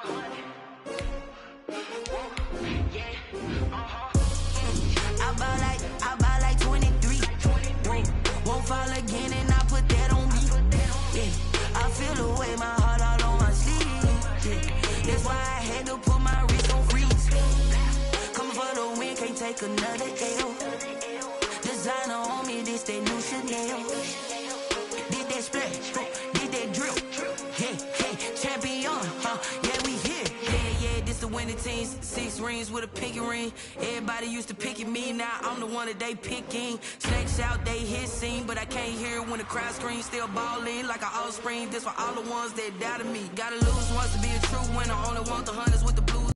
I buy like 23. Won't fall again and I put that on me. Yeah, I feel the way, my heart all on my sleeve. Yeah, that's why I had to put my wrist on freeze. Coming for the win, can't take another L. Designer on me, this that new Chanel. Did that splash, did that drip. Yeah, champion, yeah, we here. Yeah, this the winning teams. 6 rings with a pinky ring. Everybody used to pick at me, now I'm the one that they picking. Snakes out, they hit scene, but I can't hear it when the crowd screams. Still balling like an offspring. This for all the ones that doubted me. Gotta lose once to be a true winner. Only want the hunters with the blues.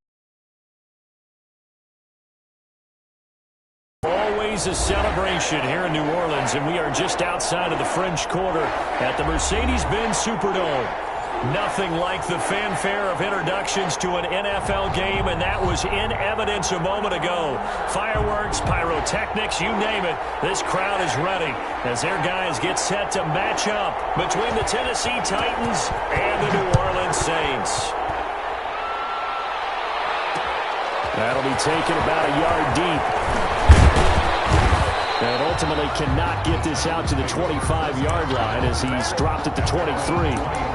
Always a celebration here in New Orleans, and we are just outside of the French Quarter at the Mercedes-Benz Superdome. Nothing like the fanfare of introductions to an NFL game, and that was in evidence a moment ago. Fireworks, pyrotechnics, you name it. This crowd is ready as their guys get set to match up between the Tennessee Titans and the New Orleans Saints. That'll be taken about a yard deep. And ultimately cannot get this out to the 25-yard line as he's dropped at the 23-yard line.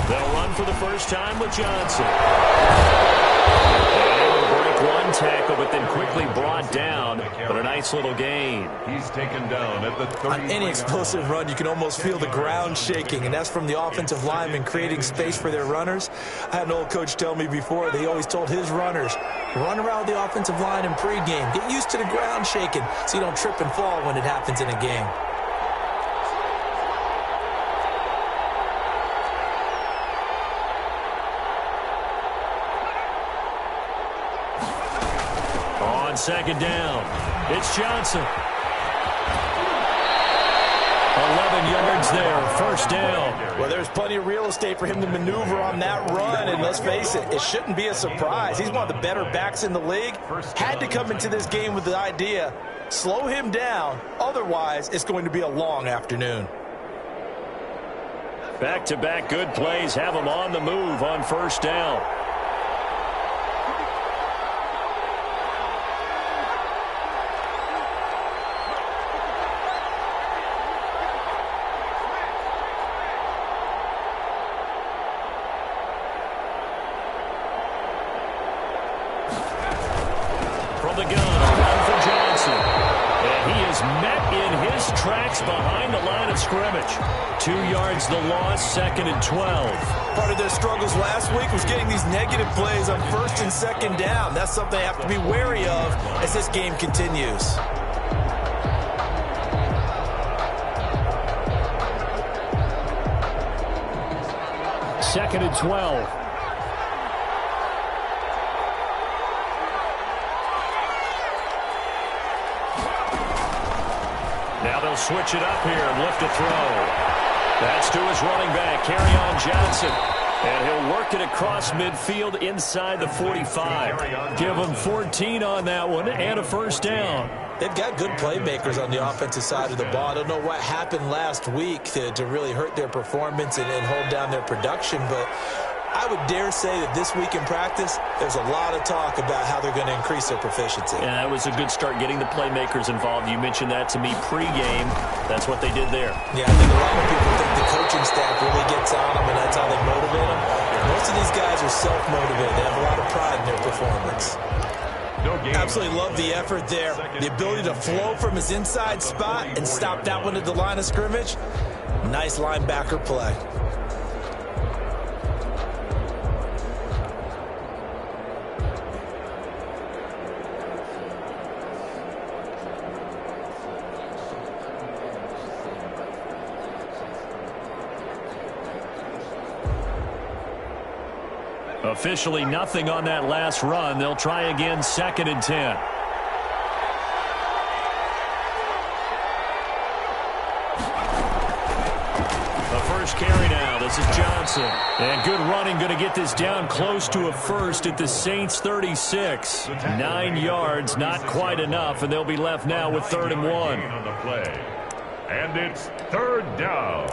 They'll run for the first time with Johnson. One tackle, but then quickly brought down. But a nice little gain. He's taken down at the 30. On any explosive run, you can almost feel the ground shaking, and that's from the offensive linemen creating space for their runners. I had an old coach tell me before, they always told his runners, run around the offensive line in pregame. Get used to the ground shaking so you don't trip and fall when it happens in a game. On second down, it's Johnson. 11 yards there, first down. Well, there's plenty of real estate for him to maneuver on that run, and let's face it, it shouldn't be a surprise. He's one of the better backs in the league. Had to come into this game with the idea, slow him down, otherwise it's going to be a long afternoon. Back-to-back good plays have him on the move on first down. From the gun, a run for Johnson. And he is met in his tracks behind the line of scrimmage. 2 yards the loss, second and 12. Part of their struggles last week was getting these negative plays on first and second down. That's something they have to be wary of as this game continues. Second and 12. Now they'll switch it up here and lift a throw. That's to his running back, Kerryon Johnson. And he'll work it across midfield inside the 45. Give him 14 on that one and a first down. They've got good playmakers on the offensive side of the ball. I don't know what happened last week to really hurt their performance and hold down their production, but I would dare say that this week in practice, there's a lot of talk about how they're going to increase their proficiency. Yeah, it was a good start getting the playmakers involved. You mentioned that to me pregame. That's what they did there. Yeah, I think a lot of people think the coaching staff really gets on them, and that's how they motivate them. Most of these guys are self-motivated. They have a lot of pride in their performance. Absolutely love the effort there. The ability to flow from his inside spot and stop that one at the line of scrimmage. Nice linebacker play. Officially nothing on that last run. They'll try again, second and 10. first carry now. This is Johnson. And good running, going to get this down close to a first at the Saints 36. 9 yards, not quite enough, and they'll be left now with 3rd and 1. On the play. And it's 3rd down.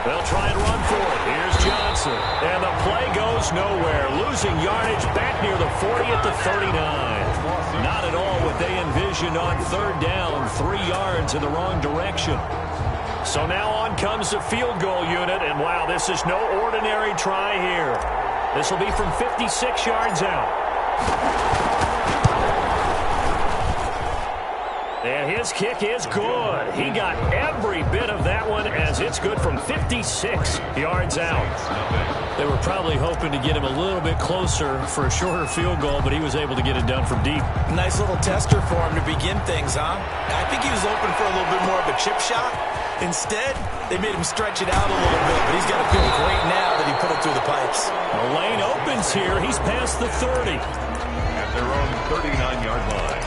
They'll try and run for it. Here's Johnson. And the play goes nowhere. Losing yardage back near the 40 at the 39. Not at all what they envisioned on 3rd down. 3 yards in the wrong direction. So now on comes the field goal unit. And wow, this is no ordinary try here. This will be from 56 yards out. And his kick is good. He got every bit of that one as it's good from 56 yards out. They were probably hoping to get him a little bit closer for a shorter field goal, but he was able to get it done from deep. Nice little tester for him to begin things, huh? I think he was open for a little bit more of a chip shot. Instead, they made him stretch it out a little bit, but he's got to feel great now that he put it through the pipes. The lane opens here. He's past the 30. At their own 39-yard line.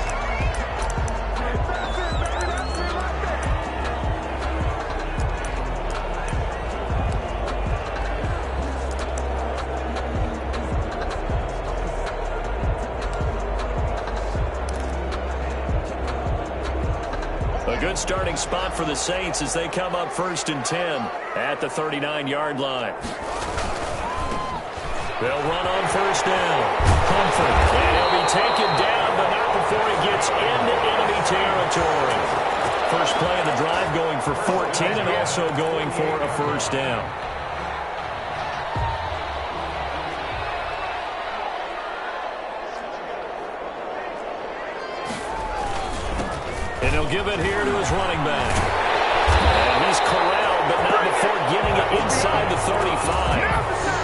Good starting spot for the Saints as they come up 1st and 10 at the 39-yard line. They'll run on 1st down. Comfort. And he'll be taken down, but not before he gets into enemy territory. First play of the drive going for 14 and also going for a 1st down. And he'll give it here to his running back. And he's corralled, but not before getting it inside the 35.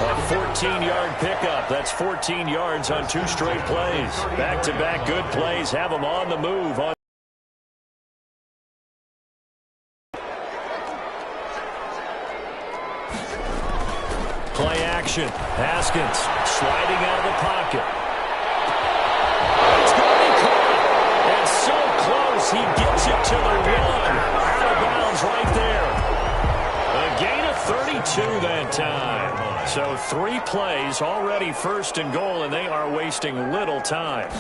A 14-yard pickup. That's 14 yards on 2 straight plays. Back-to-back good plays have him on the move. Play action. Haskins sliding out of the pocket. It's going to be caught. And so close, he gets it to the 1. Out of bounds right there. A gain of 32 that time. So 3 plays, already 1st and goal, and they are wasting little time.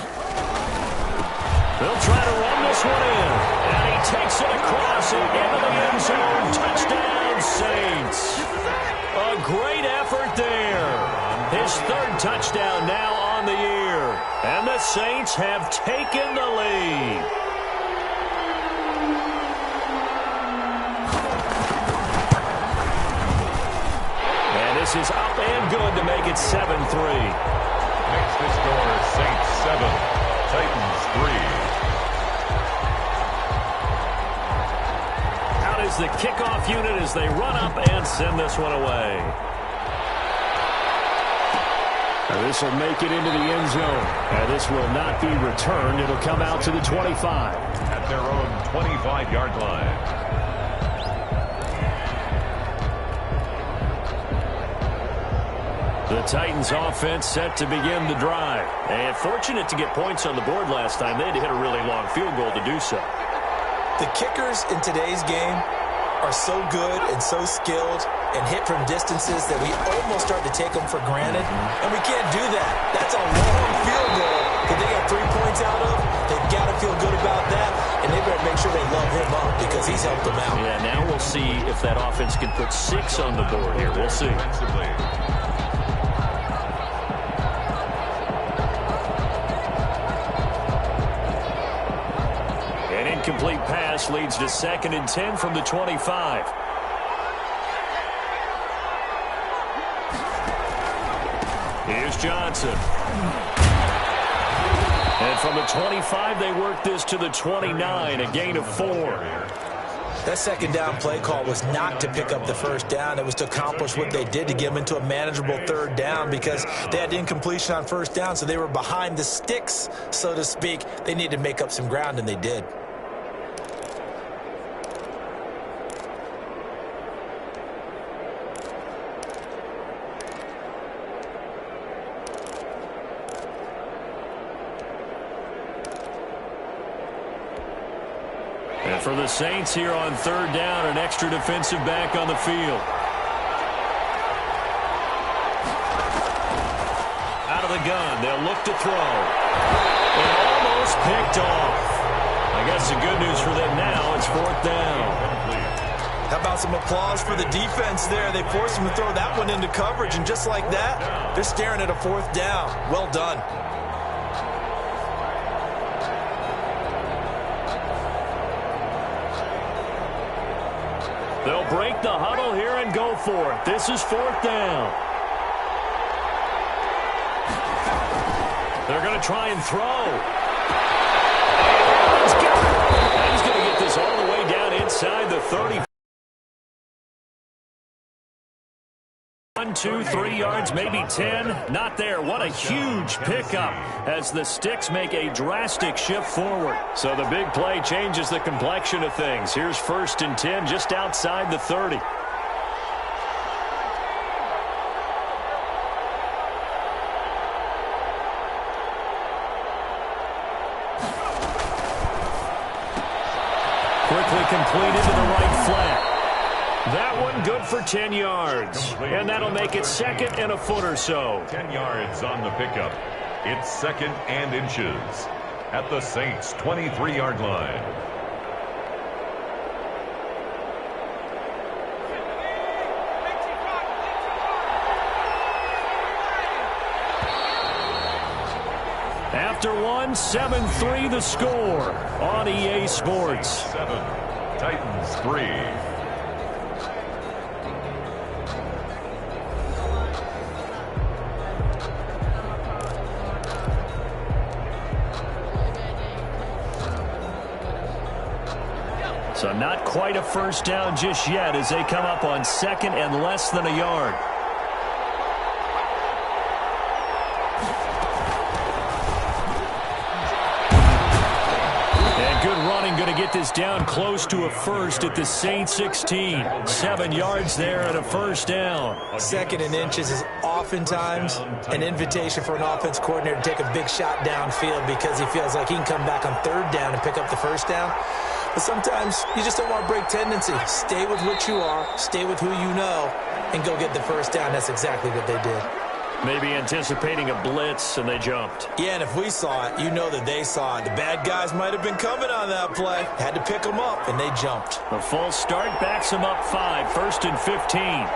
They'll try to run this one in. And he takes it across and into the end zone. Touchdown, Saints. A great effort there. His 3rd touchdown now on the year. And the Saints have taken the lead. And this is up and good to make it 7-3. Makes the score Saints 7, Titans 3. Out is the kickoff unit as they run up and send this one away. This will make it into the end zone. And this will not be returned. It'll come out to the 25. At their own 25-yard line. The Titans offense set to begin the drive. And fortunate to get points on the board last time. They had to hit a really long field goal to do so. The kickers in today's game are so good and so skilled and hit from distances that we almost start to take them for granted. And we can't do that. That's a long field goal that they got 3 points out of. They've got to feel good about that, and they better make sure they love him up because he's helped them out. Yeah, now we'll see if that offense can put 6 on the board here. We'll see. An incomplete pass leads to 2nd and 10 from the 25. Here's Johnson. And from the 25, they work this to the 29, a gain of 4. That 2nd down play call was not to pick up the 1st down. It was to accomplish what they did to get them into a manageable 3rd down because they had incompletion on 1st down, so they were behind the sticks, so to speak. They needed to make up some ground, and they did. And for the Saints here on third down, an extra defensive back on the field. Out of the gun, they'll look to throw. And almost picked off. I guess the good news for them now, it's fourth down. How about some applause for the defense there? They forced him to throw that one into coverage, and just like that, they're staring at a fourth down. Well done. They'll break the huddle here and go for it. This is fourth down. They're going to try and throw. And he's going to get this all the way down inside the 30. 1, 2, 3 yards, maybe 10. Not there. What a huge pickup as the Sticks make a drastic shift forward. So the big play changes the complexion of things. Here's first and 10 just outside the 30. Quickly completed to the right flat. That one good for 10 yards. And that'll make it second and a foot or so. 10 yards on the pickup. It's second and inches at the Saints' 23-yard line. After one, 7-3 the score on EA Sports. 7, Titans 3. So not quite a first down just yet as they come up on second and less than a yard. And good running, going to get this down close to a first at the Saints 16. 7 yards there and a first down. Second and inches is oftentimes an invitation for an offense coordinator to take a big shot downfield because he feels like he can come back on third down and pick up the first down. But sometimes you just don't want to break tendency. Stay with what you are, stay with who you know, and go get the first down. That's exactly what they did. Maybe anticipating a blitz, and they jumped. Yeah, and if we saw it, you know that they saw it. The bad guys might have been coming on that play. Had to pick them up, and they jumped. The false start backs them up 5, first and 15.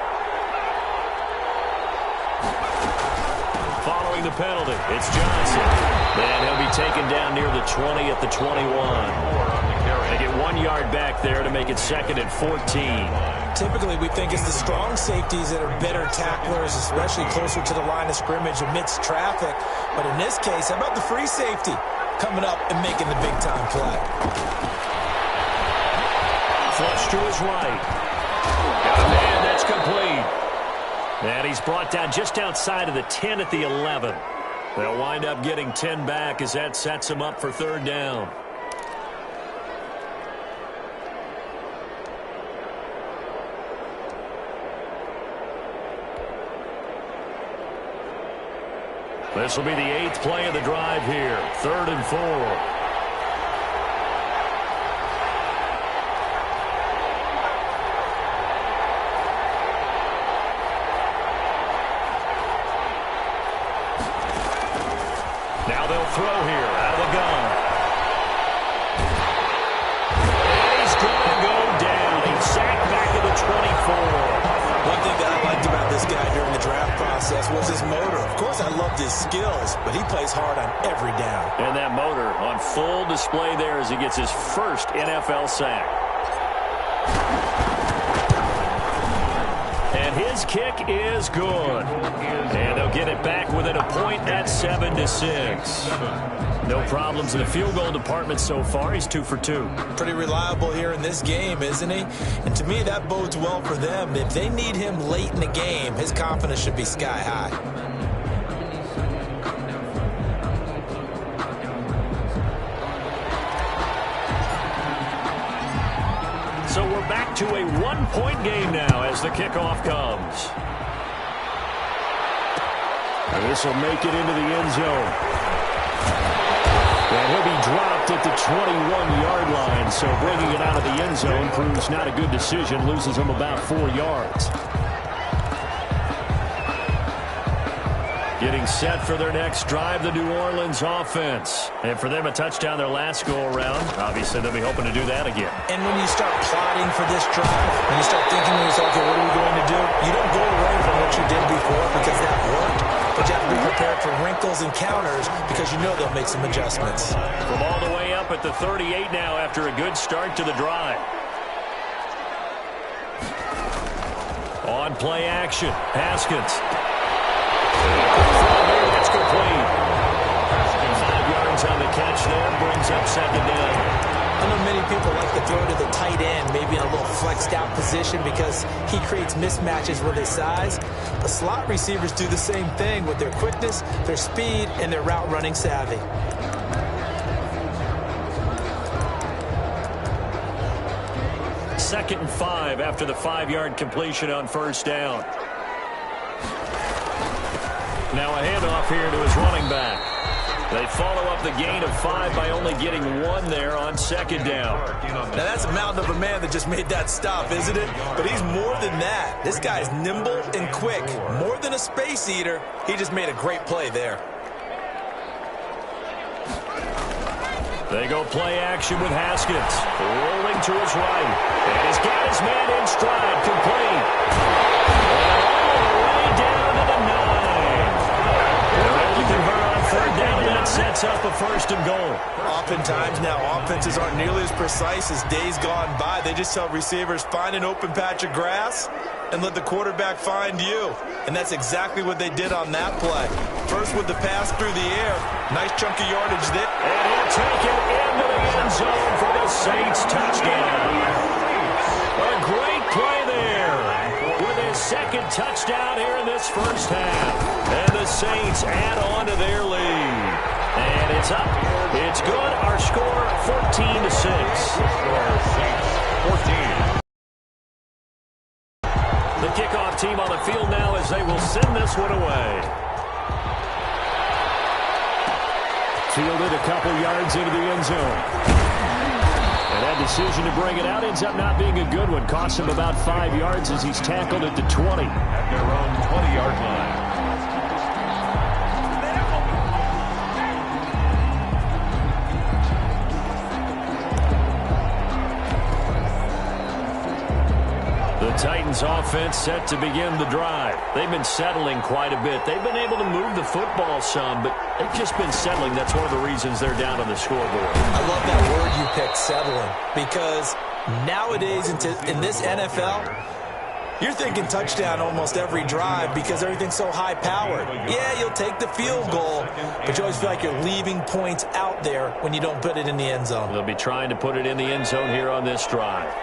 Following the penalty, it's Johnson. And he'll be taken down near the 20 at the 21. They get 1 yard back there to make it second and 14. Typically, we think it's the strong safeties that are better tacklers, especially closer to the line of scrimmage amidst traffic. But in this case, how about the free safety coming up and making the big-time play? Flush to his right. And that's complete. And he's brought down just outside of the 10 at the 11. They'll wind up getting 10 back as that sets him up for third down. This will be the 8th play of the drive here. 3rd and 4. Now they'll throw here out of the gun. And he's going to go down. He's sacked back at the 24. One thing that I liked about this guy during the draft process was his motor. Of course, I loved his skills, but he plays hard on every down. And that motor on full display there as he gets his first NFL sack. And his kick is good. And they'll get it back within a point at 7-6. No problems in the field goal department so far. He's 2 for 2. Pretty reliable here in this game, isn't he? And to me, that bodes well for them. If they need him late in the game, his confidence should be sky high. So we're back to a 1-point game now as the kickoff comes. And this will make it into the end zone. And he'll be dropped at the 21-yard line, so bringing it out of the end zone proves not a good decision, loses him about 4 yards. Getting set for their next drive, the New Orleans offense. And for them, a touchdown their last go-around. Obviously, they'll be hoping to do that again. And when you start plotting for this drive, when you start thinking to yourself, okay, what are we going to do? You don't go away from what you did before because that worked. But you have to be prepared for wrinkles and counters because you know they'll make some adjustments. From all the way up at the 38 now after a good start to the drive. On play action, Haskins. That's complete. 5 yards on the catch there, brings up second down. I know many people like to throw to the tight end, maybe in a little flexed out position because he creates mismatches with his size. But slot receivers do the same thing with their quickness, their speed, and their route running savvy. Second and 5 after the 5-yard completion on first down. Now a handoff here to his running back. They follow up the gain of 5 by only getting 1 there on second down. Now that's a mountain of a man that just made that stop, isn't it? But he's more than that. This guy's nimble and quick. More than a space eater, he just made a great play there. They go play action with Haskins. Rolling to his right. And he's got his man in stride, complete. All the way down to the 9. Convert on third down, and that sets up a first and goal. Oftentimes now, offenses aren't nearly as precise as days gone by. They just tell receivers, find an open patch of grass and let the quarterback find you. And that's exactly what they did on that play. First with the pass through the air. Nice chunk of yardage there. And he'll take it into the end zone for the Saints touchdown. A great play there with his second touchdown here in this first half. And the Saints add on to their lead. And it's up. It's good. Our score, 14-6. 14. The kickoff team on the field now as they will send this one away. Fielded a couple yards into the end zone. And that decision to bring it out ends up not being a good one. Costs him about 5 yards as he's tackled at the 20. At their own 20-yard line. The Titans offense set to begin the drive. They've been settling quite a bit. They've been able to move the football some, but they've just been settling. That's one of the reasons they're down on the scoreboard. I love that word you picked, settling, because nowadays in this NFL, you're thinking touchdown almost every drive because everything's so high-powered. Yeah, you'll take the field goal, but you always feel like you're leaving points out there when you don't put it in the end zone. They'll be trying to put it in the end zone here on this drive.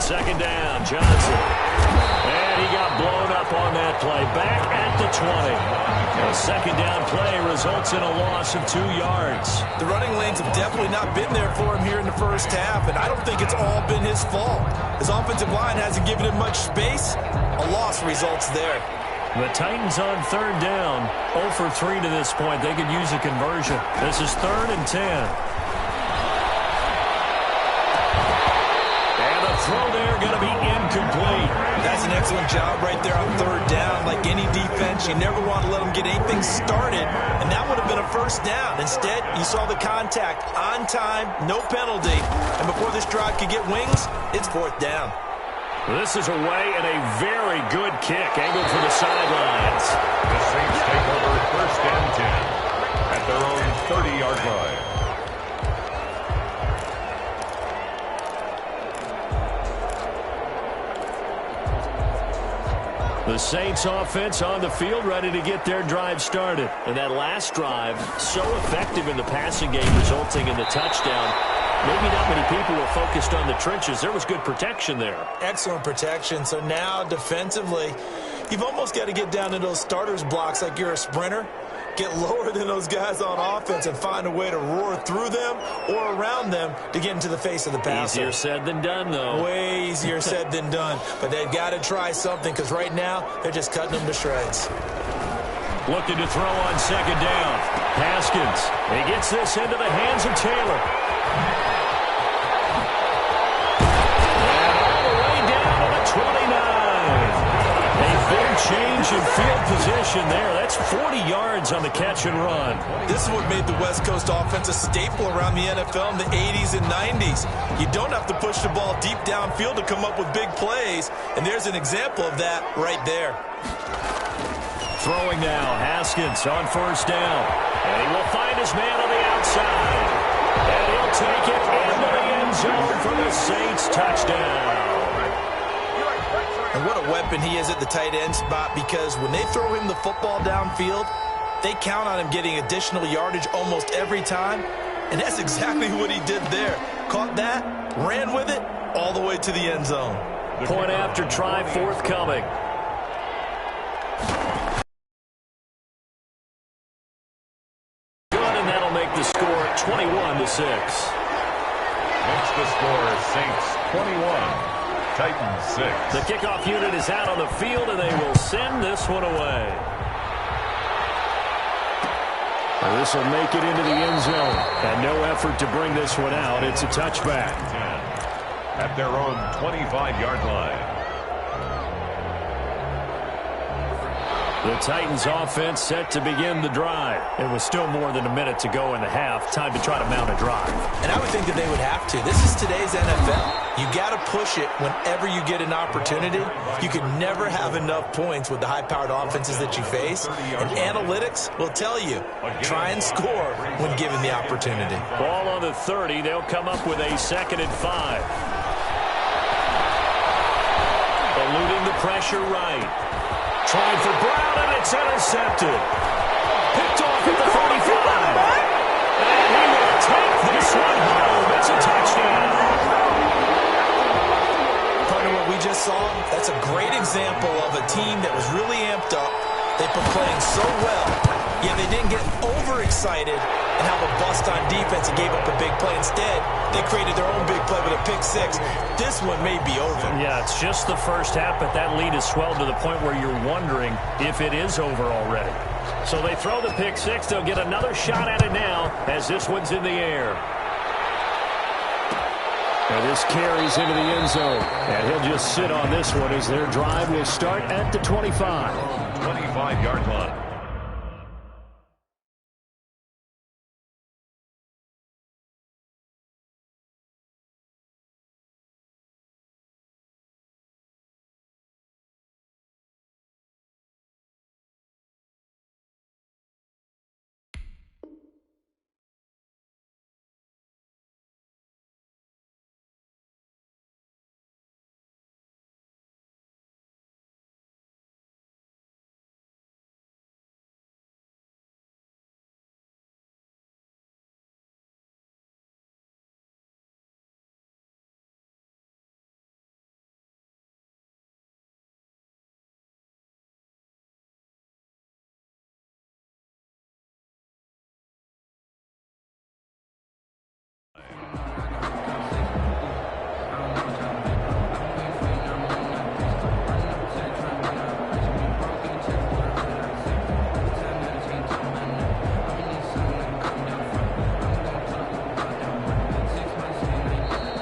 Second down, Johnson. And he got blown up on that play. Back at the 20. A second down play results in a loss of 2 yards. The running lanes have definitely not been there for him here in the first half, and I don't think it's all been his fault. His offensive line hasn't given him much space. A loss results there. The Titans on third down. 0 for 3 to this point. They could use a conversion. This is 3rd and 10. Throw there going to be incomplete. That's an excellent job right there on third down. Like any defense, you never want to let them get anything started, and that would have been a first down. Instead, you saw the contact on time, no penalty, and before this drive could get wings, it's 4th down. This is away and a very good kick angled for the sidelines. The Saints take over 1st and 10 at their own 30-yard line. The Saints offense on the field ready to get their drive started. And that last drive, so effective in the passing game, resulting in the touchdown. Maybe not many people were focused on the trenches. There was good protection there. Excellent protection. So now defensively, you've almost got to get down to those starters blocks like you're a sprinter. Get lower than those guys on offense and find a way to roar through them or around them to get into the face of the passer. Easier said than done, though. Way easier said than done. But they've got to try something because right now they're just cutting them to shreds. Looking to throw on second down. Haskins. He gets this into the hands of Taylor. And all the way down to the 29. A big change in field position there. That's 40 yards on the catch and run. This is what made the West Coast offense a staple around the NFL in the 80s and 90s. You don't have to push the ball deep downfield to come up with big plays, and there's an example of that right there. Throwing now, Haskins on first down. And he will find his man on the outside. And he'll take it into the end zone for the Saints touchdown. And what a weapon he is at the tight end spot, because when they throw him the football downfield, they count on him getting additional yardage almost every time. And that's exactly what he did there. Caught that, ran with it, all the way to the end zone. Point after try forthcoming. The score 21-6. Next the score is Saints 21, Titans 6. The kickoff unit is out on the field, and they will send this one away. Well, this will make it into the end zone. And no effort to bring this one out. It's a touchback. At their own 25-yard line. The Titans offense set to begin the drive. It was still more than a minute to go in the half. Time to try to mount a drive. And I would think that they would have to. This is today's NFL. You got to push it whenever you get an opportunity. You can never have enough points with the high-powered offenses that you face. And analytics will tell you, try and score when given the opportunity. Ball on the 30. They'll come up with a 2nd and 5. Eluding the pressure right. Trying for Brown, and it's intercepted. Picked off at the 45. And he will take this one home. It's a touchdown. Partner, what we just saw, that's a great example of a team that was really amped up. They've been playing so well, yet they didn't get overexcited and have a bust on defense and gave up a big play. Instead, they created their own big play with a pick six. This one may be over. Yeah, it's just the first half, but that lead has swelled to the point where you're wondering if it is over already. So they throw the pick six. They'll get another shot at it now as this one's in the air. And this carries into the end zone. And he'll just sit on this one as their drive will start at the 25. 25-yard line.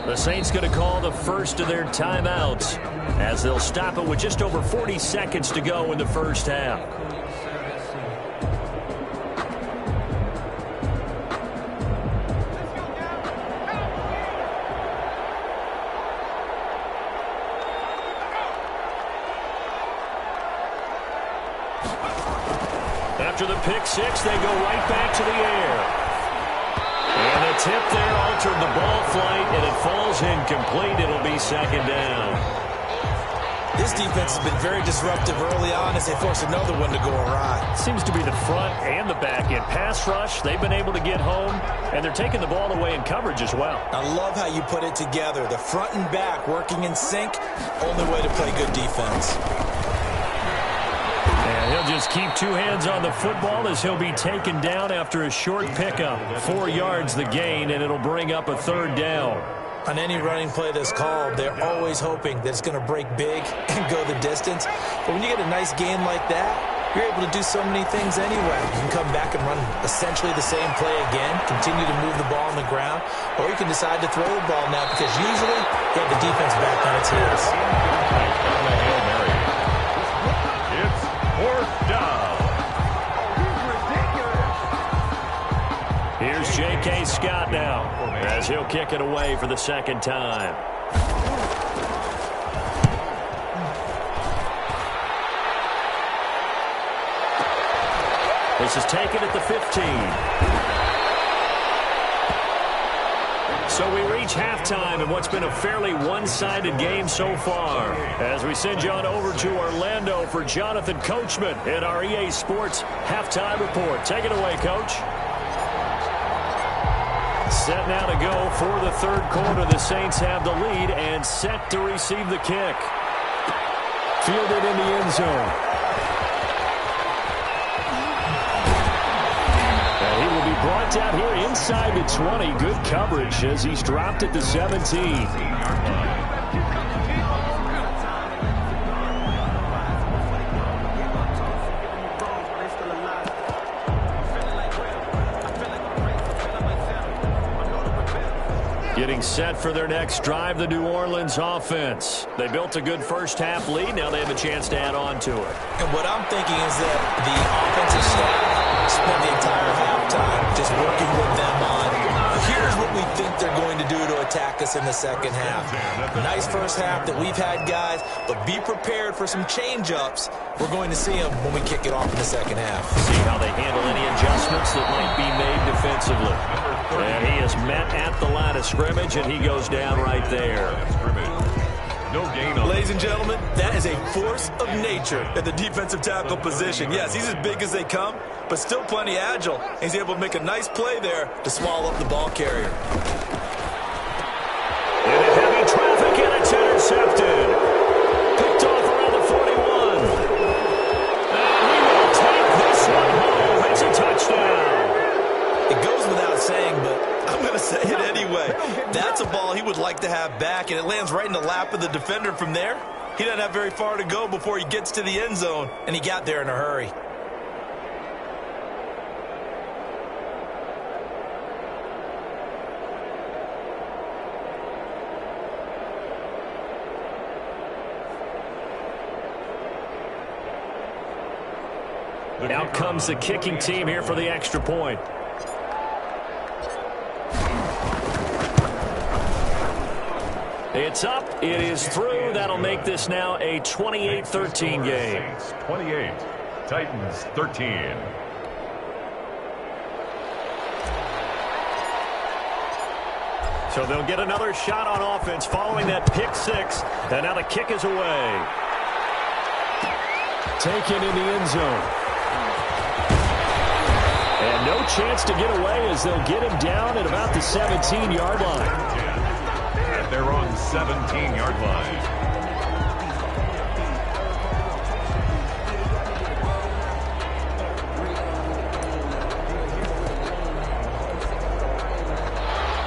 The Saints going to call the first of their timeouts as they'll stop it with just over 40 seconds to go in the first half. After the pick six, they go right back to the air. And the tip there altered the ball flight, and it falls incomplete. It'll be second down. This defense has been very disruptive early on as they force another one to go awry. Seems to be the front and the back end. Pass rush, they've been able to get home, and they're taking the ball away in coverage as well. I love how you put it together. The front and back working in sync, only way to play good defense. And he'll just keep two hands on the football as he'll be taken down after a short pickup. 4 yards the gain, and it'll bring up a 3rd down. On any running play that's called, they're always hoping that it's going to break big and go the distance. But when you get a nice gain like that, you're able to do so many things anyway. You can come back and run essentially the same play again, continue to move the ball on the ground, or you can decide to throw the ball now because usually you have the defense back on its heels. It's 4th down. Here's J.K. Scott now as he'll kick it away for the 2nd time. This is taken at the 15. So we reach halftime in what's been a fairly one-sided game so far. As we send you on over to Orlando for Jonathan Coachman in our EA Sports Halftime Report. Take it away, Coach. Set now to go for the 3rd quarter. The Saints have the lead and set to receive the kick. Fielded in the end zone. And he will be brought down here inside the 20. Good coverage as he's dropped at the 17. Getting set for their next drive, the New Orleans offense. They built a good first-half lead. Now they have a chance to add on to it. And what I'm thinking is that the offensive staff spent the entire halftime just working with them on, here's what we think they're going to do to attack us in the 2nd half. Nice first half that we've had, guys, but be prepared for some change-ups. We're going to see them when we kick it off in the 2nd half. See how they handle any adjustments that might be made defensively. And he is met at the line of scrimmage, and he goes down right there. No gain on. Ladies and gentlemen, that is a force of nature at the defensive tackle position. Yes, he's as big as they come, but still plenty agile. He's able to make a nice play there to swallow up the ball carrier. Into heavy traffic, and it's intercepted. Picked off around the 41. And he will take this one home. It's a touchdown. It goes without saying, but I'm going to say it anyway. That's a ball he would like to have back, and it lands right in the lap of the defender from there. He doesn't have very far to go before he gets to the end zone, and he got there in a hurry. Out comes the kicking team here for the extra point. It's up. It is through. That'll make this now a 28-13 game. 28, Titans 13. So they'll get another shot on offense following that pick 6. And now the kick is away. Taken in the end zone. And no chance to get away as they'll get him down at about the 17-yard line. At their own 17-yard line.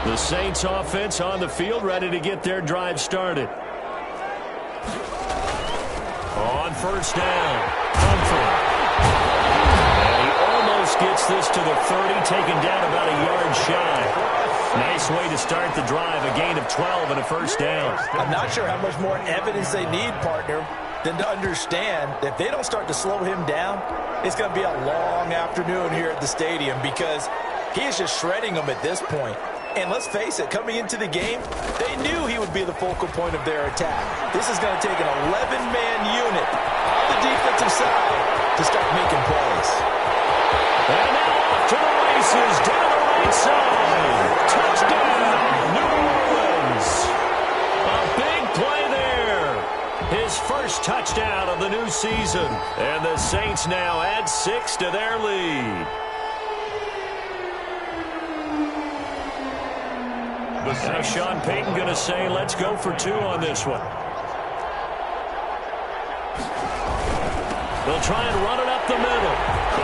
The Saints offense on the field, ready to get their drive started. On first down, Humphrey. And he almost gets this to the 30, taken down about a yard shy. Nice way to start the drive, a gain of 12 and a first down. I'm not sure how much more evidence they need, partner, than to understand that if they don't start to slow him down, it's going to be a long afternoon here at the stadium because he is just shredding them at this point. And let's face it, coming into the game, they knew he would be the focal point of their attack. This is going to take an 11-man unit on the defensive side to start making plays. And now off to the races, down the right side. Touchdown, New Orleans. A big play there. His first touchdown of the new season. And the Saints now add 6 to their lead. Now Sean Payton going to say, let's go for 2 on this one. They'll try and run it up up the middle.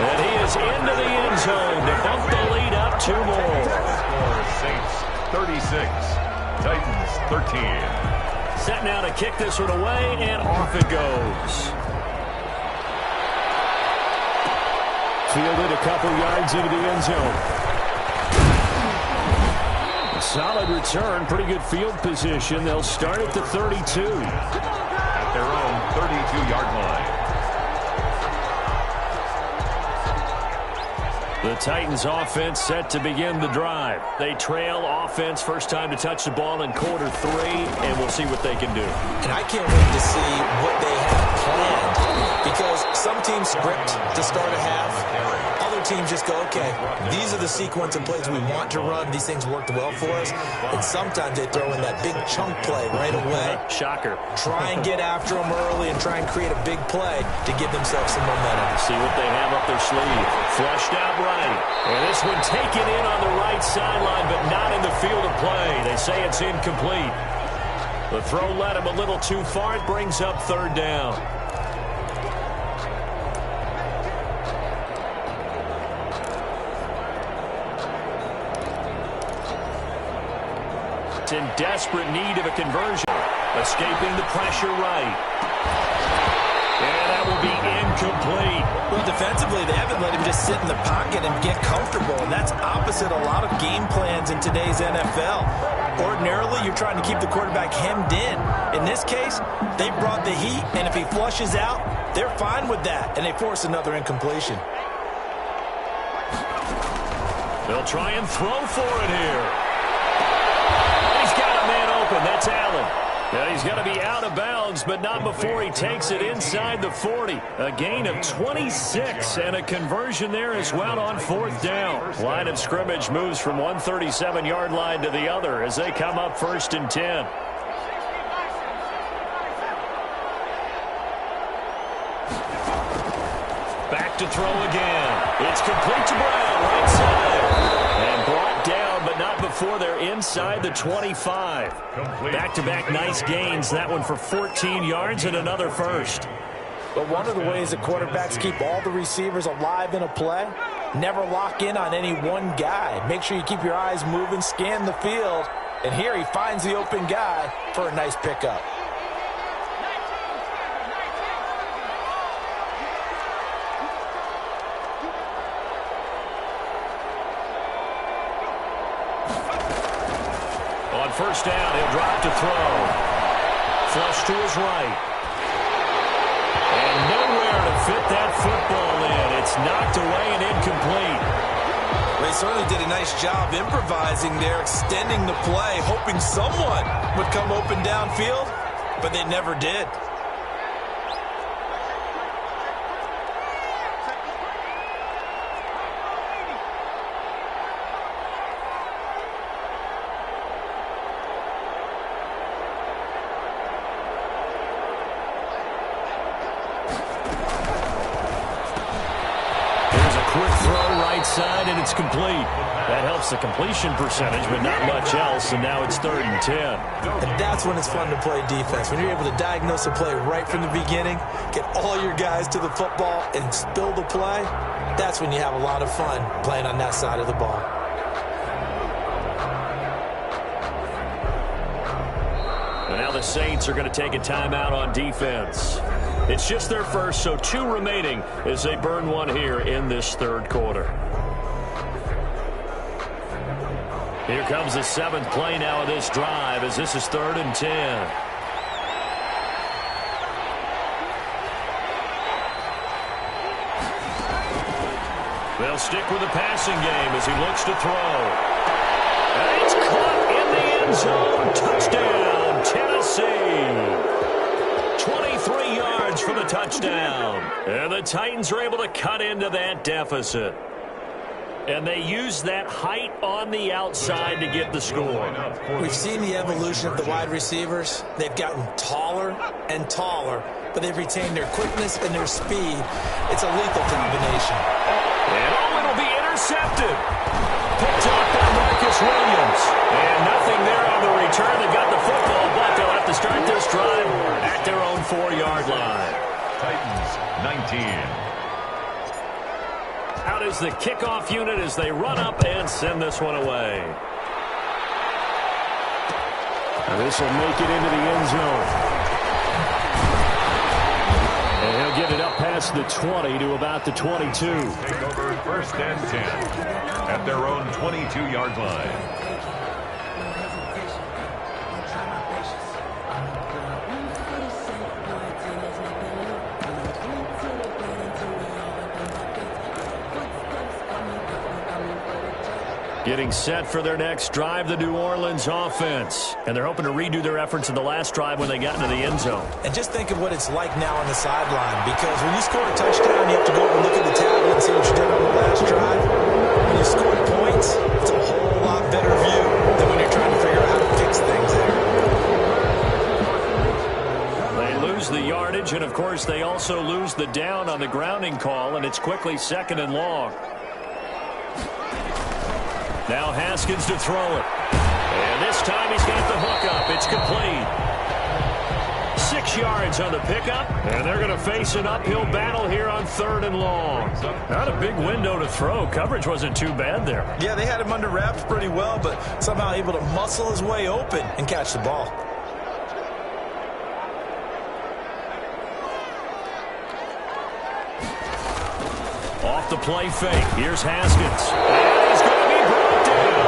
And he is into the end zone to bump the lead up 2 more. Score Saints 36, Titans 13. Set now to kick this one away, and off it goes. Fielded a couple yards into the end zone. A solid return, pretty good field position. They'll start at the 32. At their own 32-yard line. The Titans offense set to begin the drive. They trail offense, first time to touch the ball in quarter 3, and we'll see what they can do. And I can't wait to see what they have planned, because some teams script to start a half. Other teams just go, okay, these are the sequence of plays we want to run. These things worked well for us. And sometimes they throw in that big chunk play right away. Shocker. Try and get after them early and try and create a big play to give themselves some momentum. See what they have up their sleeve. Flushed out right. And this one taken in on the right sideline, but not in the field of play. They say it's incomplete. The throw led him a little too far. It brings up 3rd down. It's in desperate need of a conversion. Escaping the pressure right. And that will be incomplete. Well, defensively, they haven't let him just sit in the pocket and get comfortable, and that's opposite a lot of game plans in today's NFL. Ordinarily, you're trying to keep the quarterback hemmed in. In this case, they brought the heat, and if he flushes out, they're fine with that, and they force another incompletion. They'll try and throw for it here. He's got a man open. That's Allen. Yeah, he's going to be out of bounds, but not before he takes it inside the 40. A gain of 26 and a conversion there as well on 4th down. Line of scrimmage moves from one 37-yard line to the other as they come up 1st and 10. Back to throw again. It's complete to Brown, right side. And brought down, but not before they're inside the 25. Back-to-back nice gains. That one for 14 yards and another first. But one of the ways that quarterbacks keep all the receivers alive in a play, never lock in on any one guy. Make sure you keep your eyes moving, scan the field. And here he finds the open guy for a nice pickup. First down, he'll drop to throw. Flush to his right. And nowhere to fit that football in. It's knocked away and incomplete. They certainly did a nice job improvising there, extending the play, hoping someone would come open downfield, but they never did. Side, and it's complete. That helps the completion percentage, but not much else, and now it's 3rd and 10. And that's when it's fun to play defense. When you're able to diagnose a play right from the beginning, get all your guys to the football, and spill the play, that's when you have a lot of fun playing on that side of the ball. And now the Saints are going to take a timeout on defense. It's just their first, so 2 remaining as they burn one here in this 3rd quarter. Here comes the 7th play now of this drive as this is 3rd and 10. They'll stick with the passing game as he looks to throw. And it's caught in the end zone. Touchdown, Tennessee. 23 yards for the touchdown. And the Titans are able to cut into that deficit. And they use that height on the outside to get the score. We've seen the evolution of the wide receivers. They've gotten taller and taller, but they've retained their quickness and their speed. It's a lethal combination. And it'll be intercepted. Picked up by Marcus Williams. And nothing there on the return. They got the football, but they'll have to start this drive at their own 4-yard line. Titans 19. Out is the kickoff unit as they run up and send this one away. Now this will make it into the end zone. And he'll get it up past the 20 to about the 22. Take over 1st and 10 at their own 22-yard line. Getting set for their next drive, the New Orleans offense. And they're hoping to redo their efforts in the last drive when they got into the end zone. And just think of what it's like now on the sideline, because when you score a touchdown, you have to go over and look at the tablet and see what you did on the last drive. When you score points, it's a whole lot better view than when you're trying to figure out how to fix things there. They lose the yardage, and, of course, they also lose the down on the grounding call, and it's quickly 2nd and long. Now Haskins to throw it. And this time he's got the hook up. It's complete. 6 yards on the pickup, and they're going to face an uphill battle here on 3rd and long. Not a big window to throw. Coverage wasn't too bad there. Yeah, they had him under wraps pretty well, but somehow able to muscle his way open and catch the ball. Off the play fake. Here's Haskins. And he's going to be brought down.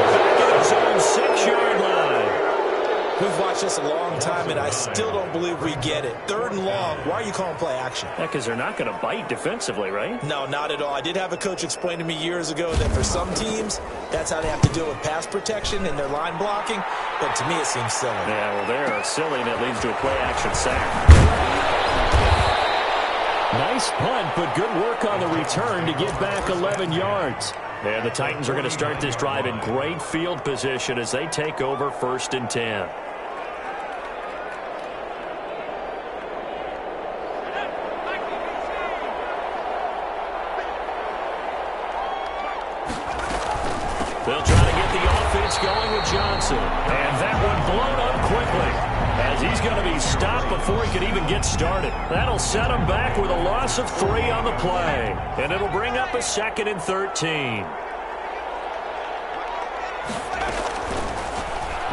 Back at his own 6-yard line. We've watched this a long time, and I still don't believe we get it. 3rd and long. Why are you calling play action? Yeah, because they're not going to bite defensively, right? No, not at all. I did have a coach explain to me years ago that for some teams, that's how they have to deal with pass protection and their line blocking. But to me, it seems silly. Yeah, well, they're silly, and it leads to a play action sack. Nice punt, but good work on the return to get back 11 yards. And the Titans are going to start this drive in great field position as they take over 1st and 10. They'll try to get the offense going with Johnson. And that one blown up quickly as he's going to be stopped before he could even get started. That'll set him back with a loss of 3 on the play. And it'll bring up a 2nd and 13.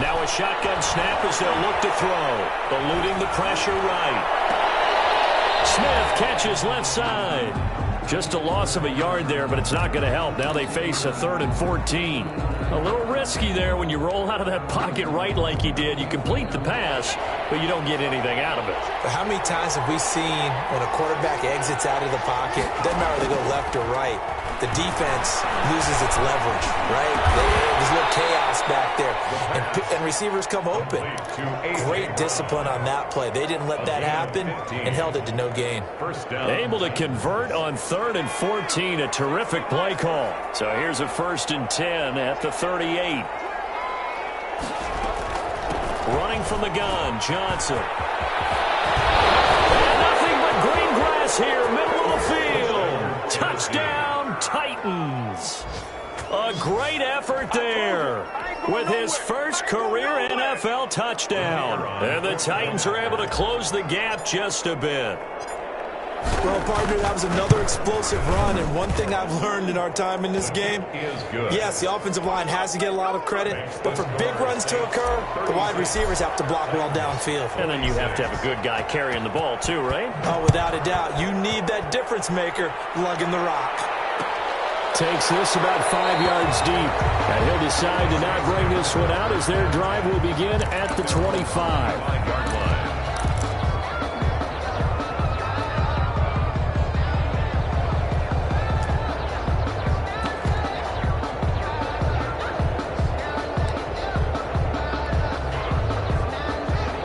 Now a shotgun snap as they'll look to throw. Eluding the pressure right. Smith catches left side. Just a loss of a yard there, but it's not going to help. Now they face a 3rd and 14. A little risky there when you roll out of that pocket right like he did. You complete the pass, but you don't get anything out of it. But how many times have we seen when a quarterback exits out of the pocket, doesn't matter whether they go left or right, the defense loses its leverage, right? There's a little chaos back there, and receivers come open. Great discipline on that play. They didn't let that happen and held it to no gain. Able to convert on 3rd and 14, a terrific play call. So here's a 1st and 10 at the 38. Running from the gun, Johnson. And nothing but green grass here, middle of the field. Touchdown, Titans. A great effort there with his first career NFL touchdown. And the Titans are able to close the gap just a bit. Well, partner, that was another explosive run, and one thing I've learned in our time in this game, yes, the offensive line has to get a lot of credit, but for big runs to occur, the wide receivers have to block well downfield. And then you have to have a good guy carrying the ball too, right? Oh, without a doubt. You need that difference maker lugging the rock. Takes this about 5 yards deep, and he'll decide to not bring this one out as their drive will begin at the 25.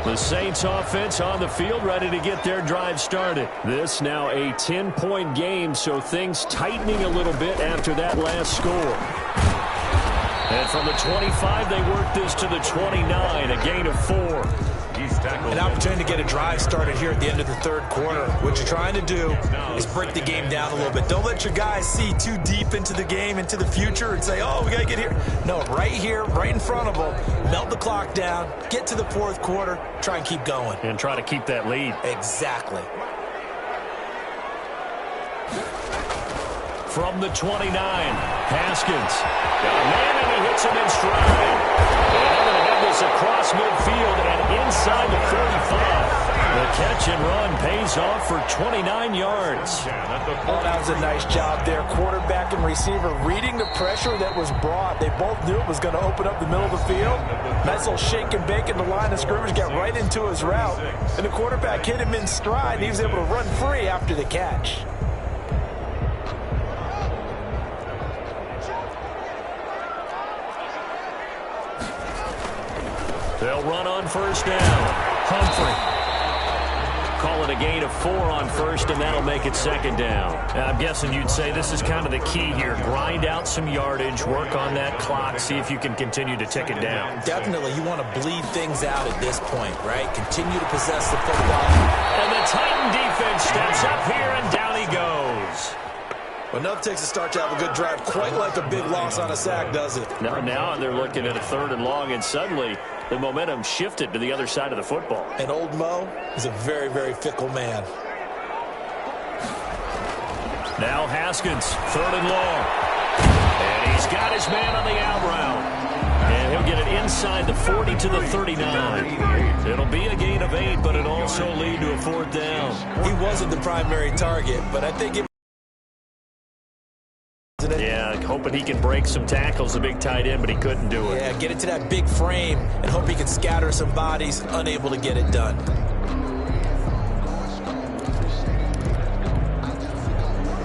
The Saints offense on the field ready to get their drive started. This now a 10-point game, so things tightening a little bit after that last score. And from the 25, they work this to the 29, a gain of 4. An opportunity to get a drive started here at the end of the 3rd quarter. What you're trying to do is break the game down a little bit. Don't let your guys see too deep into the game, into the future, and say, oh, we got to get here. No, right here, right in front of them, melt the clock down, get to the 4th quarter, try and keep going. And try to keep that lead. Exactly. from the 29. Haskins got a man, and he hits him in stride. And they're going to have this across midfield and inside the 45. The catch and run pays off for 29 yards. Oh, that was a nice job there. Quarterback and receiver reading the pressure that was brought. They both knew it was going to open up the middle of the field. Nice little shake and bake in the line of scrimmage, got right into his route. And the quarterback hit him in stride, and he was able to run free after the catch. They'll run on first down. Humphrey. Call it a gain of 4 on first, and that'll make it second down. I'm guessing you'd say this is kind of the key here. Grind out some yardage, work on that clock, see if you can continue to tick it down. Definitely. You want to bleed things out at this point, right? Continue to possess the football. And the Titan defense steps up here, and down he goes. Well, enough takes a start to have a good drive, quite like a big loss on a sack, does it? Now they're looking at a 3rd and long, and suddenly the momentum shifted to the other side of the football. And old Mo is a very, very fickle man. Now Haskins, 3rd and long. And he's got his man on the out route. And he'll get it inside the 40 to the 39. It'll be a gain of 8, but it'll also lead to a 4th down. He wasn't the primary target, but I think yeah, hoping he can break some tackles, a big tight end, but he couldn't do it. Yeah, get it to that big frame and hope he can scatter some bodies, unable to get it done.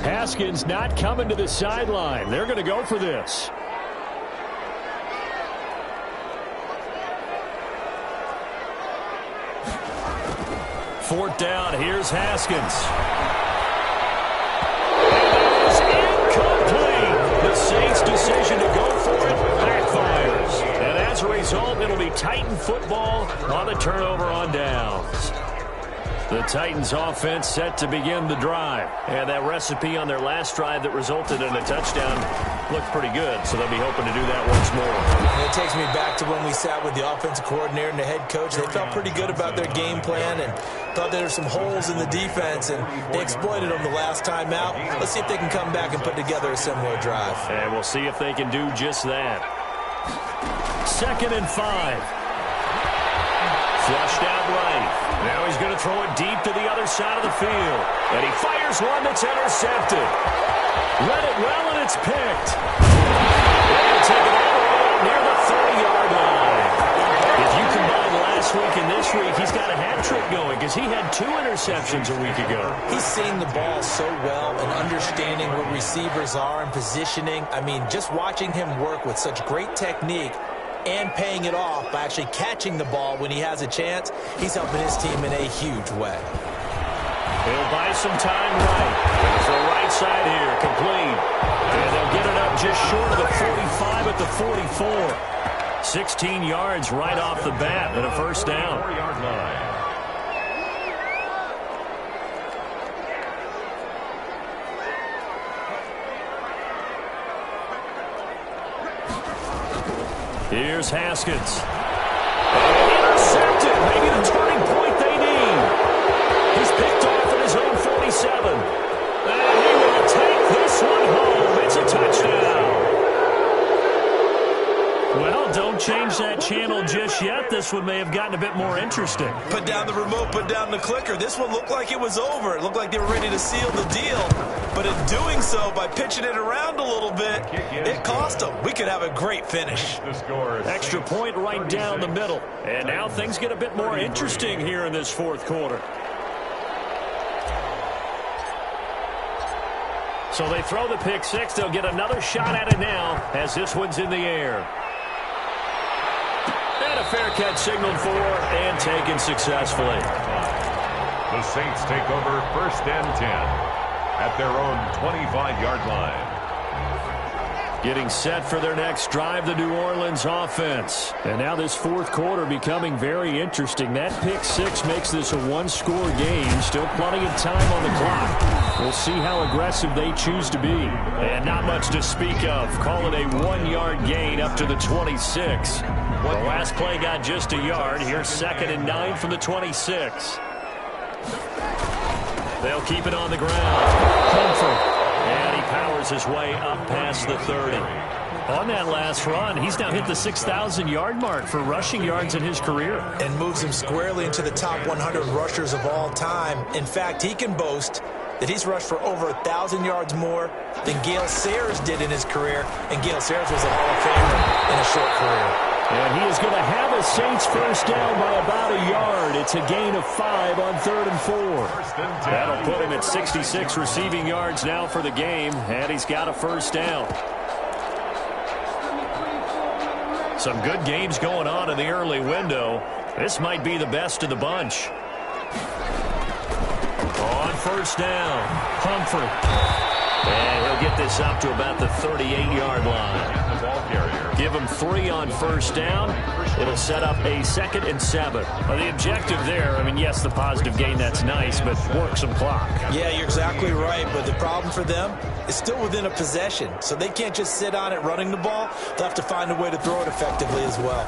Haskins not coming to the sideline. They're going to go for this. Fourth down, here's Haskins. The Saints' decision to go for it backfires. And as a result, it'll be Titan football on the turnover on downs. The Titans offense set to begin the drive. And that recipe on their last drive that resulted in a touchdown looked pretty good, so they'll be hoping to do that once more. And it takes me back to when we sat with the offensive coordinator and the head coach. They felt pretty good about their game plan and thought there were some holes in the defense, and they exploited them the last time out. Let's see if they can come back and put together a similar drive. And we'll see if they can do just that. 2nd and 5. Flushed out right. Now he's going to throw it deep to the other side of the field. And he fires one that's intercepted. Read it well, and it's picked. They'll take it all the way out near the 30-yard line. If you combine last week and this week, he's got a hat trick going because he had 2 interceptions a week ago. He's seeing the ball so well and understanding where receivers are and positioning. I mean, just watching him work with such great technique and paying it off by actually catching the ball when he has a chance, he's helping his team in a huge way. He'll buy some time right. There's the right side here, complete. And they'll get it up just short of the 45 at the 44. 16 yards right off the bat and a first down. 4-yard line. Here's Haskins. Intercepted. Maybe the turning point they need. He's picked off at his own 47. And he will take this one home. It's a touchdown. Well, don't change that channel just yet. This one may have gotten a bit more interesting. Put down the remote, put down the clicker. This one looked like it was over. It looked like they were ready to seal the deal. But in doing so, by pitching it around a little bit, it cost them. We could have a great finish. Extra point right down the middle. And now things get a bit more interesting here in this 4th quarter. So they throw the pick 6. They'll get another shot at it now as this one's in the air. And a fair catch signaled for and taken successfully. The Saints take over 1st and 10 at their own 25-yard line. Getting set for their next drive, the New Orleans offense. And now this 4th quarter becoming very interesting. That pick 6 makes this a 1-score game. Still plenty of time on the clock. We'll see how aggressive they choose to be. And not much to speak of. Call it a 1-yard gain up to the 26. The last play got just a yard. Here's 2nd and 9 from the 26. They'll keep it on the ground. Humphrey. And he powers bars his way up past the 30. On that last run, he's now hit the 6,000-yard mark for rushing yards in his career. And moves him squarely into the top 100 rushers of all time. In fact, he can boast that he's rushed for over 1,000 yards more than Gale Sayers did in his career. And Gale Sayers was a Hall of Famer in a short career. And he is going to have a Saints first down by about a yard. It's a gain of 5 on 3rd and 4. That'll put him at 66 receiving yards now for the game, and he's got a first down. Some good games going on in the early window. This might be the best of the bunch. On first down, Humphrey. And he'll get this up to about the 38-yard line. Give him 3 on first down. It'll set up a 2nd and 7. The objective there, I mean, yes, the positive gain, that's nice, but work some clock. Yeah, you're exactly right, but the problem for them is still within a possession, so they can't just sit on it running the ball. They'll have to find a way to throw it effectively as well.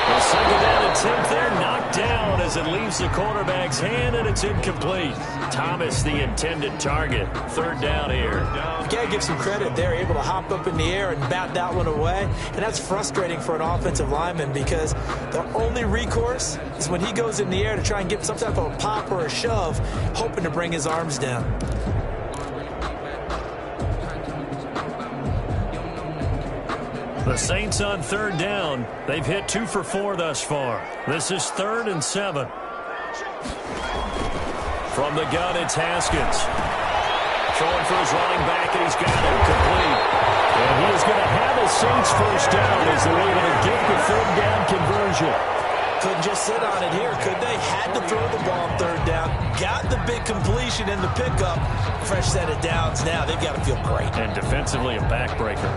The 2nd down attempt there knocked down as it leaves the quarterback's hand, and it's incomplete. Thomas, the intended target. 3rd down here. You got to give some credit. They're able to hop up in the air and bat that one away, and that's frustrating for an offensive lineman because the only recourse is when he goes in the air to try and get some type of a pop or a shove, hoping to bring his arms down. The Saints on 3rd down. They've hit 2 for 4 thus far. This is 3rd and 7. From the gun, it's Haskins. Throwing for his running back, and he's got it complete. And he is going to have a Saints first down as they're able to get the 3rd down conversion. Couldn't just sit on it here, could they? Had to throw the ball on 3rd down. Got the big completion in the pickup. Fresh set of downs now. They've got to feel great. And defensively, a backbreaker.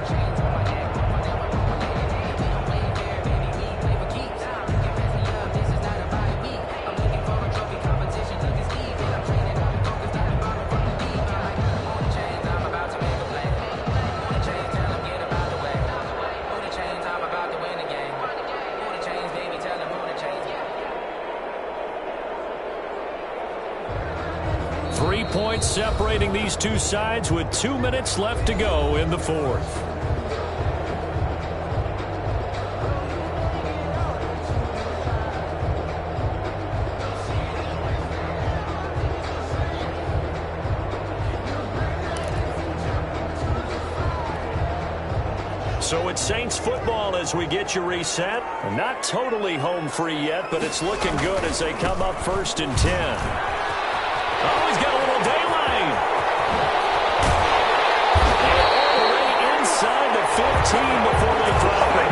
3 points separating these two sides with 2 minutes left to go in the 4th. So it's Saints football as we get you reset. Not totally home free yet, but it's looking good as they come up 1st and 10. Oh, he's got a little daylight. And all the way inside the 15 before they drop it.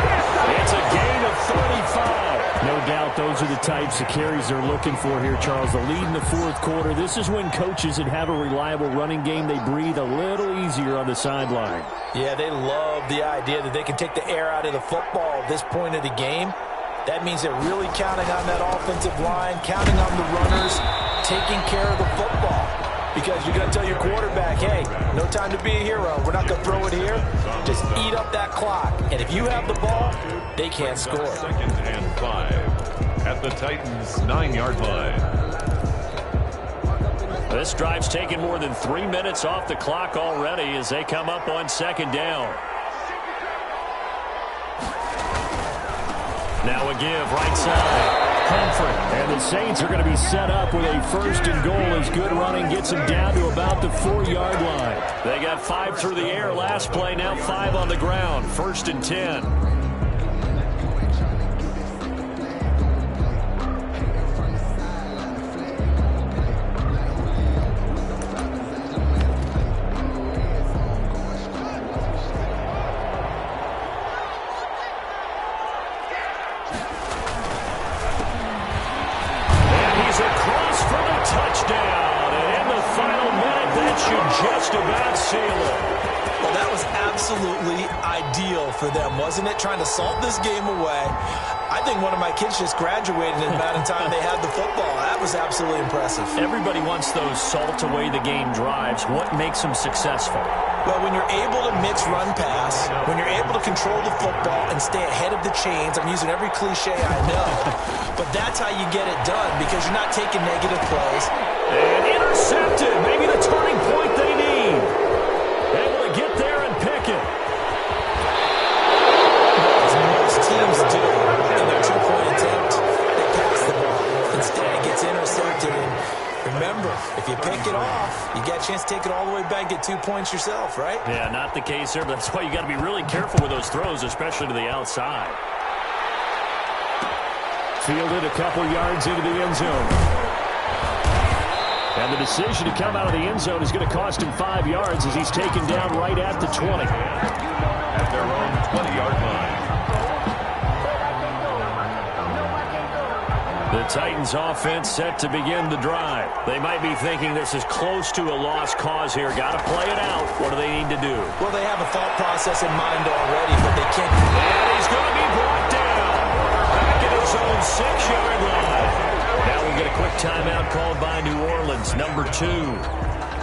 It's a gain of 35. No doubt those are the types of carries they're looking for here, Charles. The lead in the 4th quarter. This is when coaches that have a reliable running game, they breathe a little easier on the sideline. Yeah, they love the idea that they can take the air out of the football at this point of the game. That means they're really counting on that offensive line, counting on the runners, taking care of the football. Because you're going to tell your quarterback, hey, no time to be a hero. We're not going to throw it here. Just eat up that clock. And if you have the ball, they can't score. 2nd and 5 at the Titans' 9-yard line. This drive's taken more than 3 minutes off the clock already as they come up on 2nd down. Now a give right side. Humphrey. And the Saints are going to be set up with a 1st and goal as good running gets them down to about the 4-yard line. They got 5 through the air last play, now 5 on the ground. 1st and 10. For them, wasn't it? Trying to salt this game away. I think one of my kids just graduated in the amount of time they had the football. That was absolutely impressive. Everybody wants those salt away the game drives. What makes them successful? Well, when you're able to mix run pass, when you're able to control the football and stay ahead of the chains, I'm using every cliche I know, but that's how you get it done because you're not taking negative plays. And intercepted. Maybe the turning point they need. might get 2 points yourself, right? Yeah, not the case here, but that's why you got to be really careful with those throws, especially to the outside. Fielded a couple yards into the end zone. And the decision to come out of the end zone is going to cost him 5 yards as he's taken down right at the 20. At their own 20-yard line. The Titans offense set to begin the drive. They might be thinking this is close to a lost cause here. Got to play it out. What do they need to do? Well, they have a thought process in mind already, but they can't. And he's going to be brought down. Back at his own 6-yard line. Now we get a quick timeout called by New Orleans, number 2.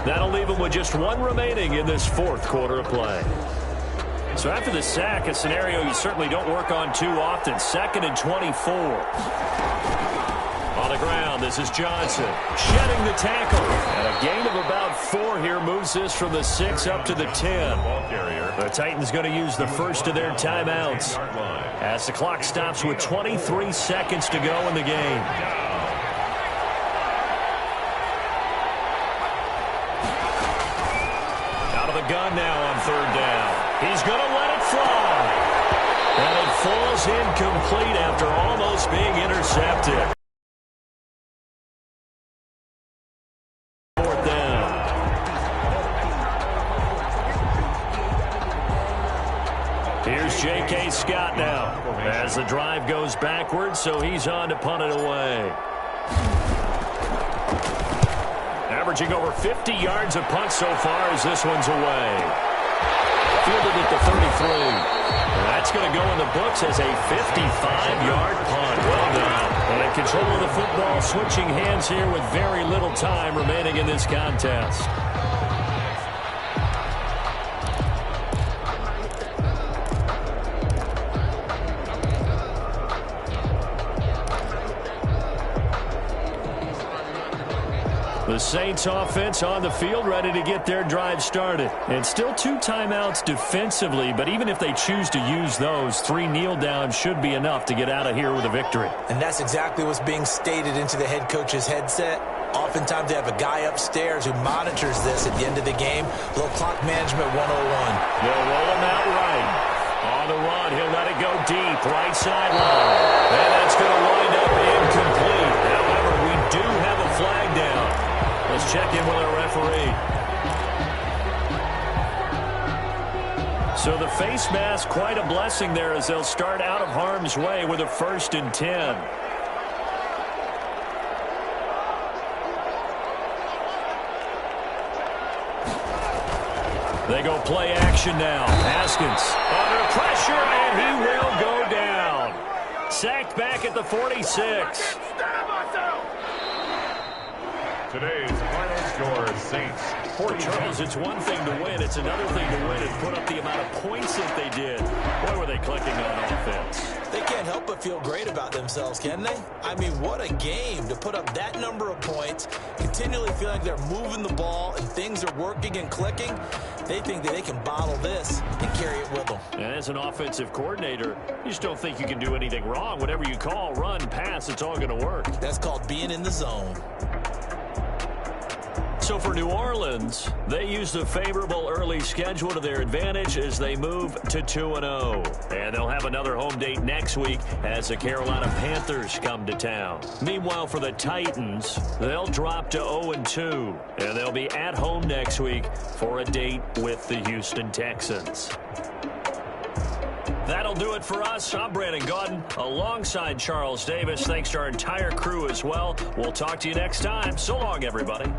That'll leave them with just 1 remaining in this 4th quarter of play. So after the sack, a scenario you certainly don't work on too often. 2nd and 24. On the ground, this is Johnson shedding the tackle. And a gain of about 4 here moves this from the 6 up to the 10. The Titans going to use the first of their timeouts as the clock stops with 23 seconds to go in the game. Out of the gun now on 3rd down. He's going to let it fly. And it falls incomplete after almost being intercepted. 4th down. Here's J.K. Scott now as the drive goes backwards, so he's on to punt it away. Averaging over 50 yards a punt so far as this one's away. Fielded at the 33. That's going to go in the books as a 55-yard punt. Well done. And in control of the football, switching hands here with very little time remaining in this contest. The Saints offense on the field ready to get their drive started. And still 2 timeouts defensively, but even if they choose to use those, 3 kneel downs should be enough to get out of here with a victory. And that's exactly what's being stated into the head coach's headset. Oftentimes they have a guy upstairs who monitors this at the end of the game. Little clock management 101. They'll roll him out right. On the run, he'll let it go deep, right sideline. And that's going to wind up incomplete. However, we do have a flag down. Let's check in with our referee. So the face mask, quite a blessing there as they'll start out of harm's way with a 1st and 10. They go play action now. Haskins under pressure, and he will go down. Sacked back at the 46. Today's final score, Saints 40. Charles, it's one thing to win. It's another thing to win and put up the amount of points that they did. Boy, were they clicking on offense. They can't help but feel great about themselves, can they? I mean, what a game to put up that number of points, continually feeling like they're moving the ball and things are working and clicking. They think that they can bottle this and carry it with them. And as an offensive coordinator, you just don't think you can do anything wrong. Whatever you call, run, pass, it's all going to work. That's called being in the zone. So for New Orleans, they use the favorable early schedule to their advantage as they move to 2-0. And they'll have another home date next week as the Carolina Panthers come to town. Meanwhile, for the Titans, they'll drop to 0-2. And they'll be at home next week for a date with the Houston Texans. That'll do it for us. I'm Brandon Gaudin alongside Charles Davis. Thanks to our entire crew as well. We'll talk to you next time. So long, everybody.